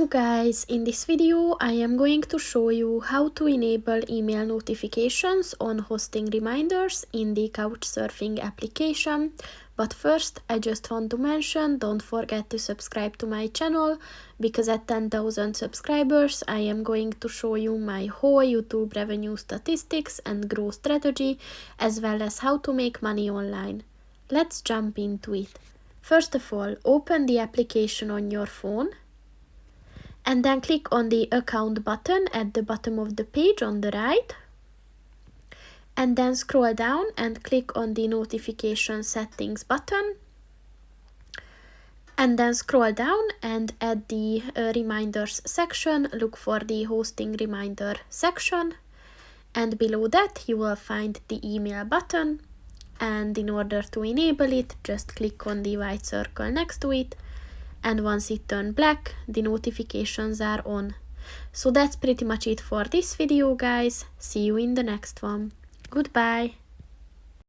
Hello guys, in this video I am going to show you how to enable email notifications on hosting reminders in the Couchsurfing application. But first I just want to mention, don't forget to subscribe to my channel, because at 10,000 subscribers I am going to show you my whole YouTube revenue statistics and growth strategy, as well as how to make money online. Let's jump into it. First of all, open the application on your phone. And then click on the account button at the bottom of the page on the right. And then scroll down and click on the notification settings button. And then scroll down and at the reminders section, look for the hosting reminder section. And below that you will find the email button. And in order to enable it, just click on the white circle next to it. And once it turns black, the notifications are on. So that's pretty much it for this video, guys. See you in the next one. Goodbye.